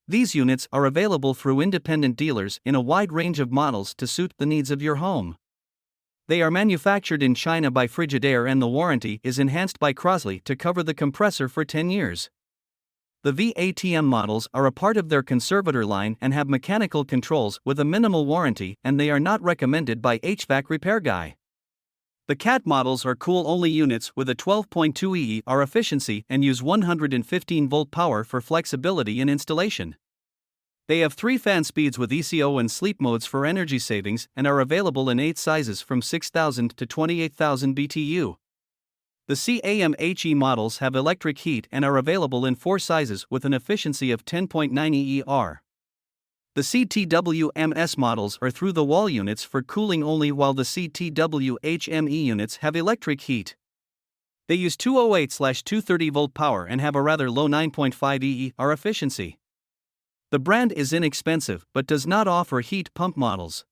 These units are available through independent dealers in a wide range of models to suit the needs of your home. They are manufactured in China by Frigidaire and the warranty is enhanced by Crosley to cover the compressor for 10 years. The VATM models are a part of their conservator line and have mechanical controls with a minimal warranty, and they are not recommended by HvacRepairGuy. The CAT models are cool-only units with a 12.2 EER efficiency and use 115-volt power for flexibility in installation. They have 3 fan speeds with ECO and sleep modes for energy savings and are available in 8 sizes from 6,000 to 28,000 BTU. The CAMHE models have electric heat and are available in 4 sizes with an efficiency of 10.9 EER. The CTWMS models are through-the-wall units for cooling only, while the CTWHME units have electric heat. They use 208/230-volt power and have a rather low 9.5 EER efficiency. The brand is inexpensive but does not offer heat pump models.